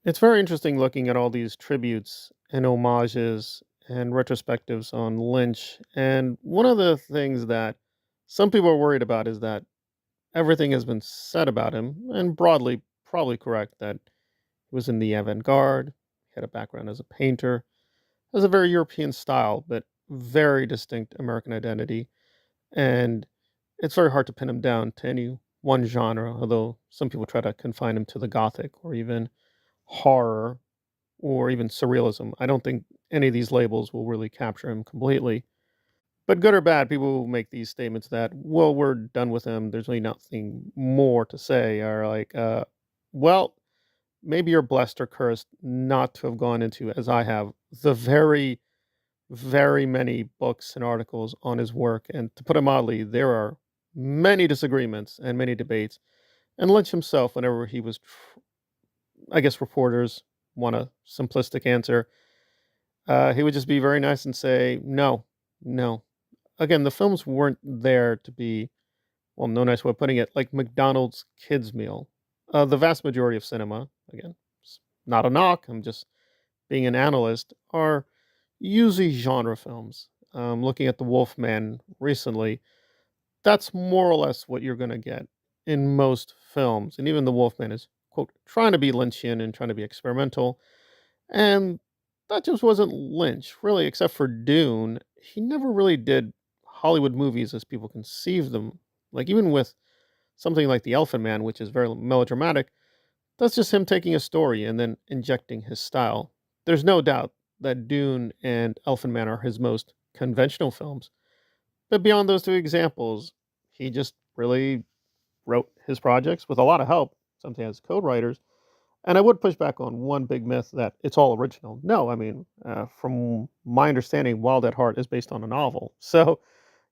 It's very interesting looking at all these tributes and homages and retrospectives on Lynch. And one of the things that some people are worried about is that everything has been said about him, and broadly, probably correct, that he was in the avant garde, he had a background as a painter, has a very European style, but very distinct American identity. And it's very hard to pin him down to any one genre, although some people try to confine him to the Gothic or even horror or even surrealism. I don't think any of these labels will really capture him completely. But good or bad, people who make these statements that, well, we're done with him, there's really nothing more to say, are like, well, maybe you're blessed or cursed not to have gone into, as I have, the very, very many books and articles on his work. And to put it mildly, there are many disagreements and many debates. And Lynch himself, whenever he was, I guess reporters want a simplistic answer, he would just be very nice and say, "No, no." Again, the films weren't there to be, well, no nice way of putting it, like McDonald's kids meal. The vast majority of cinema, again, it's not a knock, I'm just being an analyst, are usually genre films. Looking at The Wolfman recently, that's more or less what you're gonna get in most films, and even The Wolfman is, quote, "trying to be Lynchian and trying to be experimental," and that just wasn't Lynch, really, except for Dune. He never really did Hollywood movies as people conceive them. Like, even with something like The Elephant Man, which is very melodramatic, that's just him taking a story and then injecting his style. There's no doubt that Dune and Elephant Man are his most conventional films. But beyond those two examples, he just really wrote his projects with a lot of help, sometimes co-writers. And I would push back on one big myth that it's all original. No, I mean, from my understanding, Wild at Heart is based on a novel. So,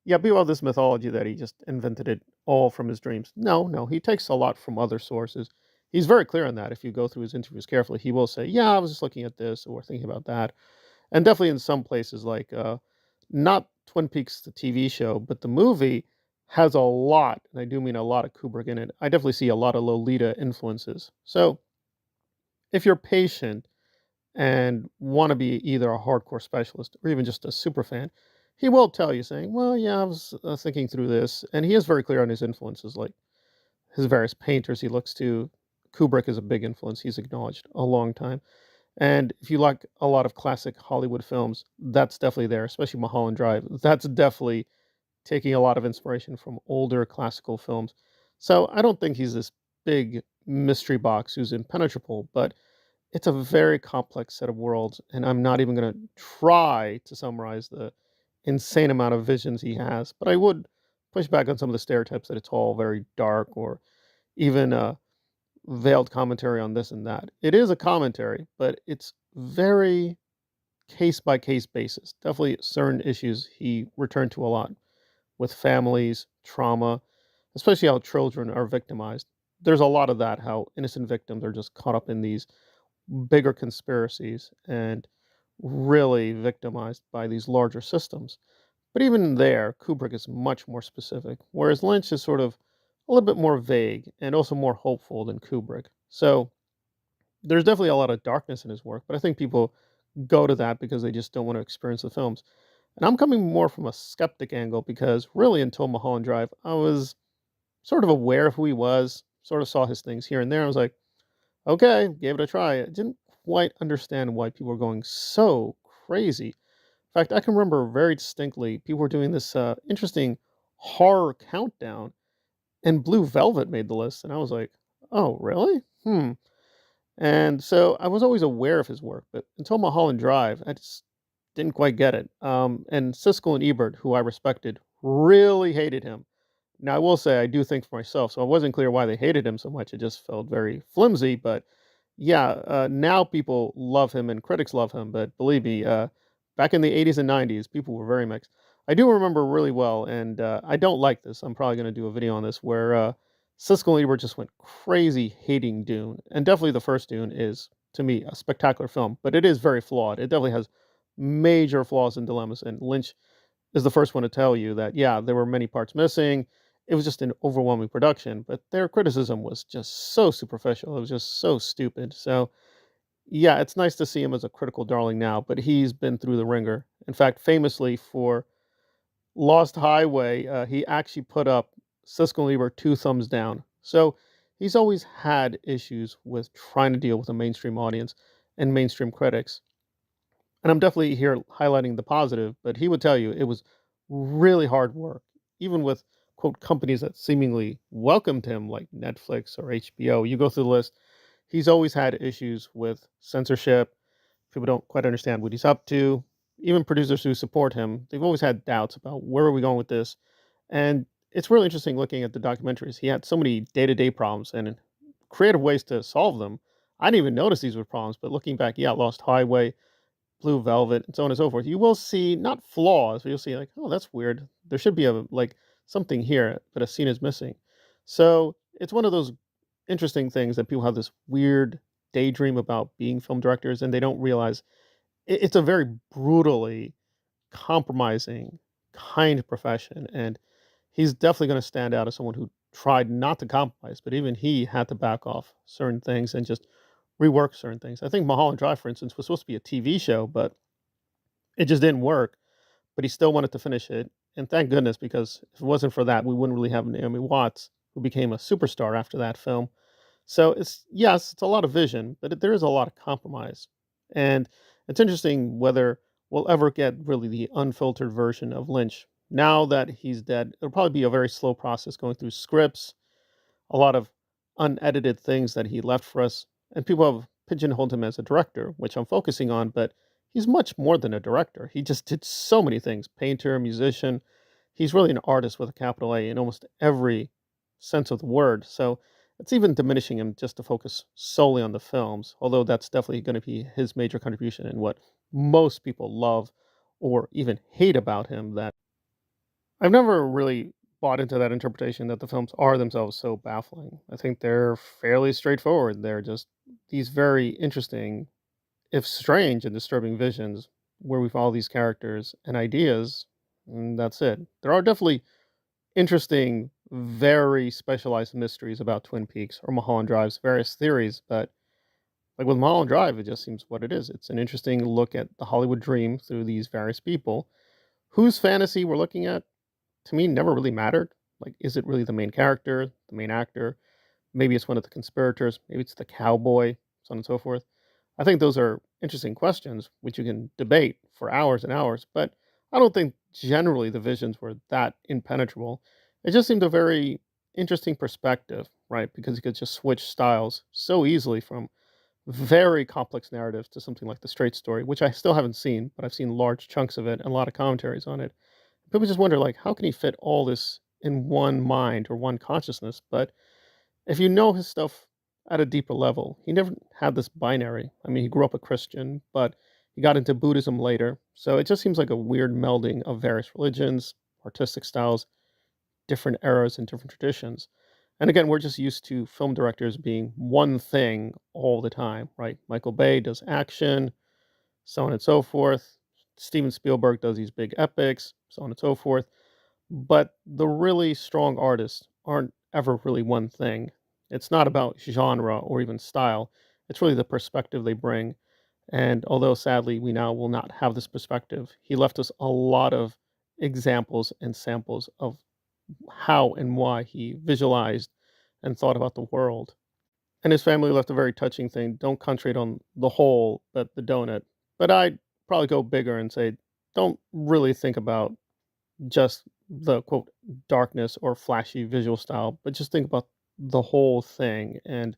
yeah, people have this mythology that he just invented it all from his dreams. No, no, he takes a lot from other sources. He's very clear on that. If you go through his interviews carefully, he will say, "Yeah, I was just looking at this or thinking about that." And definitely in some places, like not Twin Peaks, the TV show, but the movie has a lot, and I do mean a lot of Kubrick in it. I definitely see a lot of Lolita influences. So if you're patient and want to be either a hardcore specialist or even just a super fan, he will tell you, saying, "Well, yeah, I was thinking through this," and he is very clear on his influences, like his various painters he looks to. Kubrick is a big influence. He's acknowledged a long time. And if you like a lot of classic Hollywood films, that's definitely there, especially Mulholland Drive. That's definitely taking a lot of inspiration from older classical films. So I don't think he's this big mystery box who's impenetrable, but it's a very complex set of worlds, and I'm not even gonna try to summarize the insane amount of visions he has, but I would push back on some of the stereotypes that it's all very dark or even veiled commentary on this and that. It is a commentary, but it's very case by case basis. Definitely certain issues he returned to a lot with families, trauma, especially how children are victimized. There's a lot of that, how innocent victims are just caught up in these bigger conspiracies and really victimized by these larger systems. But even there, Kubrick is much more specific, whereas Lynch is sort of a little bit more vague and also more hopeful than Kubrick. So there's definitely a lot of darkness in his work, but I think people go to that because they just don't want to experience the films. And I'm coming more from a skeptic angle because really until Mulholland Drive, I was sort of aware of who he was, sort of saw his things here and there. I was like, okay, gave it a try. I didn't quite understand why people were going so crazy. In fact, I can remember very distinctly people were doing this interesting horror countdown, and Blue Velvet made the list, and I was like, "Oh, really? Hmm." And so I was always aware of his work, but until Mulholland Drive, I just didn't quite get it. And Siskel and Ebert, who I respected, really hated him. Now, I will say I do think for myself, so I wasn't clear why they hated him so much. It just felt very flimsy. But yeah, now people love him and critics love him. But believe me, back in the 80s and 90s, people were very mixed. I do remember really well, and I don't like this. I'm probably going to do a video on this where Siskel and Ebert just went crazy hating Dune. And definitely the first Dune is, to me, a spectacular film, but it is very flawed. It definitely has major flaws and dilemmas. And Lynch is the first one to tell you that, yeah, there were many parts missing. It was just an overwhelming production, but their criticism was just so superficial. It was just so stupid. So, Yeah, it's nice to see him as a critical darling now, but he's been through the ringer. In fact, famously for Lost Highway, he actually put up Siskel and Ebert 2 thumbs down. So he's always had issues with trying to deal with a mainstream audience and mainstream critics. And I'm definitely here highlighting the positive, but he would tell you it was really hard work, even with quote companies that seemingly welcomed him, like Netflix or HBO. You go through the list, he's always had issues with censorship. People don't quite understand what he's up to. Even producers who support him, they've always had doubts about where are we going with this. And it's really interesting looking at the documentaries. He had so many day-to-day problems and creative ways to solve them. I didn't even notice these were problems, but looking back, yeah, Lost Highway, Blue Velvet, and so on and so forth, you will see not flaws, but you'll see like, oh, that's weird. There should be a like something here, but a scene is missing. So it's one of those interesting things that people have this weird daydream about being film directors, and they don't realize it's a very brutally compromising kind of profession. And he's definitely going to stand out as someone who tried not to compromise, but even he had to back off certain things and just rework certain things. I think Mulholland Drive, for instance, was supposed to be a TV show, but it just didn't work. But he still wanted to finish it, and thank goodness, because if it wasn't for that, we wouldn't really have Naomi Watts, who became a superstar after that film. So it's yes, it's a lot of vision, but there is a lot of compromise, and it's interesting whether we'll ever get really the unfiltered version of Lynch. Now that he's dead, it'll probably be a very slow process going through scripts, a lot of unedited things that he left for us. And people have pigeonholed him as a director, which I'm focusing on, but he's much more than a director. He just did so many things: painter, musician. He's really an artist with a capital A in almost every sense of the word. So it's even diminishing him just to focus solely on the films, although that's definitely going to be his major contribution in what most people love or even hate about him. That I've never really bought into that interpretation that the films are themselves so baffling. I think they're fairly straightforward. They're just these very interesting, if strange and disturbing visions where we follow these characters and ideas, and that's it. There are definitely interesting, very specialized mysteries about Twin Peaks or Mulholland Drive's various theories, but like with Mulholland Drive, it just seems what it is. It's an interesting look at the Hollywood dream through these various people whose fantasy we're looking at to me never really mattered. Like, is it really the main character, the main actor? Maybe it's one of the conspirators. Maybe it's the cowboy, so on and so forth. I think those are interesting questions, which you can debate for hours and hours. But I don't think generally the visions were that impenetrable. It just seemed a very interesting perspective, right? Because you could just switch styles so easily from very complex narratives to something like the straight story, which I still haven't seen, but I've seen large chunks of it and a lot of commentaries on it. People just wonder, like, how can he fit all this in one mind or one consciousness? But if you know his stuff at a deeper level, he never had this binary. I mean, he grew up a Christian, but he got into Buddhism later. So it just seems like a weird melding of various religions, artistic styles, different eras, and different traditions. And again, we're just used to film directors being one thing all the time, right? Michael Bay does action, so on and so forth. Steven Spielberg does these big epics, so on and so forth. But the really strong artists aren't ever really one thing. It's not about genre or even style. It's really the perspective they bring. And although sadly we now will not have this perspective, he left us a lot of examples and samples of how and why he visualized and thought about the world. And his family left a very touching thing. Don't concentrate on the whole, but the donut. But I'd probably go bigger and say, don't really think about just the quote darkness or flashy visual style, but just think about the whole thing. And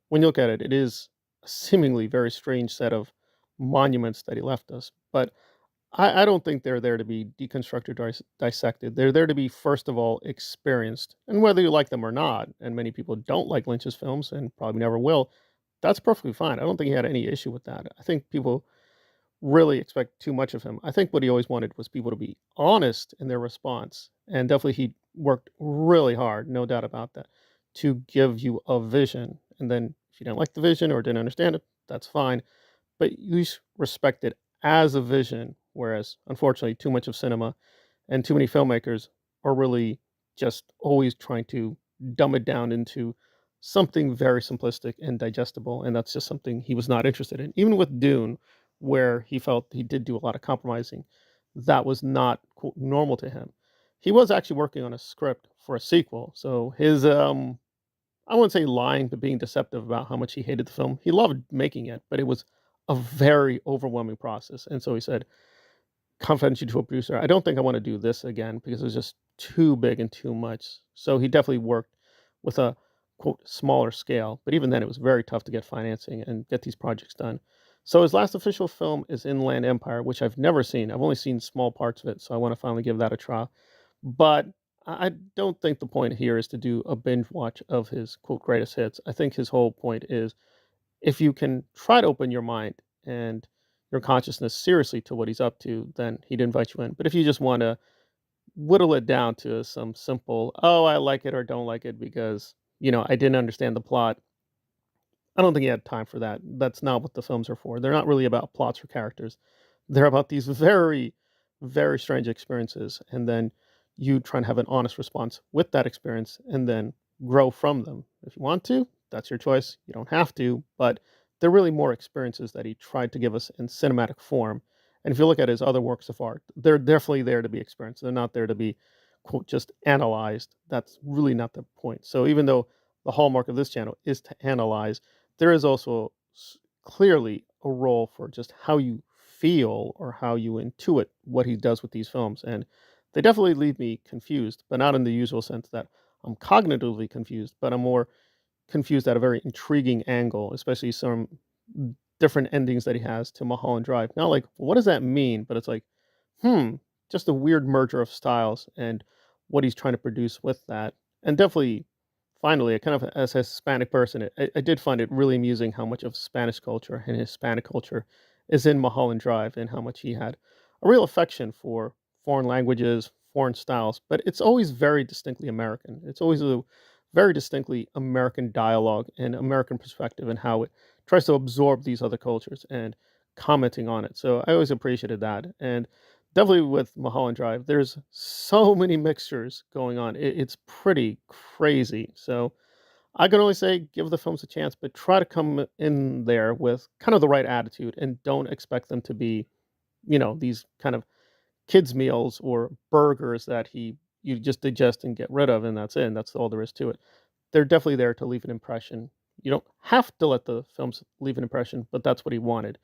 when you look at it, it is a seemingly very strange set of monuments that he left us. But I don't think they're there to be deconstructed or dissected. They're there to be, first of all, experienced. And whether you like them or not, and many people don't like Lynch's films and probably never will, that's perfectly fine. I don't think he had any issue with that. I think people really expect too much of him. I think what he always wanted was people to be honest in their response. And definitely he worked really hard, no doubt about that, to give you a vision. And then if you didn't like the vision or didn't understand it, that's fine. But you respect it as a vision, whereas unfortunately too much of cinema and too many filmmakers are really just always trying to dumb it down into something very simplistic and digestible, and that's just something he was not interested in. Even with Dune, where he felt he did do a lot of compromising, that was not quote, normal to him. He was actually working on a script for a sequel, so his I wouldn't say lying, but being deceptive about how much he hated the film. He loved making it, but it was a very overwhelming process. And so he said, confidentially to a producer, I don't think I want to do this again because it was just too big and too much. So he definitely worked with a quote smaller scale. But even then, it was very tough to get financing and get these projects done. So his last official film is Inland Empire, which I've never seen. I've only seen small parts of it, so I want to finally give that a try. But I don't think the point here is to do a binge watch of his quote greatest hits. I think his whole point is if you can try to open your mind and your consciousness seriously to what he's up to, then he'd invite you in. But if you just want to whittle it down to some simple, oh, I like it or don't like it because, I didn't understand the plot, I don't think he had time for that. That's not what the films are for. They're not really about plots or characters. They're about these very, very strange experiences, and then you try and have an honest response with that experience and then grow from them. If you want to, that's your choice. You don't have to, but they're really more experiences that he tried to give us in cinematic form. And if you look at his other works of art, they're definitely there to be experienced. They're not there to be, quote, just analyzed. That's really not the point. So even though the hallmark of this channel is to analyze, there is also clearly a role for just how you feel or how you intuit what he does with these films. And they definitely leave me confused, but not in the usual sense that I'm cognitively confused, but I'm more confused at a very intriguing angle, especially some different endings that he has to Mulholland Drive. Not like, what does that mean? But it's like, hmm, just a weird merger of styles and what he's trying to produce with that. And definitely, finally, I kind of, as a Hispanic person, I did find it really amusing how much of Spanish culture and Hispanic culture is in Mulholland Drive and how much he had a real affection for foreign languages, foreign styles, but it's always very distinctly American. It's always a very distinctly American dialogue and American perspective and how it tries to absorb these other cultures and commenting on it. So I always appreciated that. And definitely with Mulholland Drive, there's so many mixtures going on. It's pretty crazy. So I can only say give the films a chance, but try to come in there with kind of the right attitude and don't expect them to be, these kind of kids meals or burgers that you just digest and get rid of and that's it. And that's all there is to it. They're definitely there to leave an impression. You don't have to let the films leave an impression, but that's what he wanted.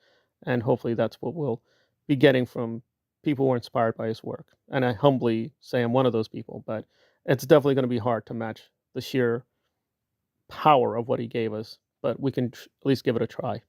And hopefully that's what we'll be getting from people who are inspired by his work. And I humbly say I'm one of those people, but it's definitely going to be hard to match the sheer power of what he gave us. But we can at least give it a try.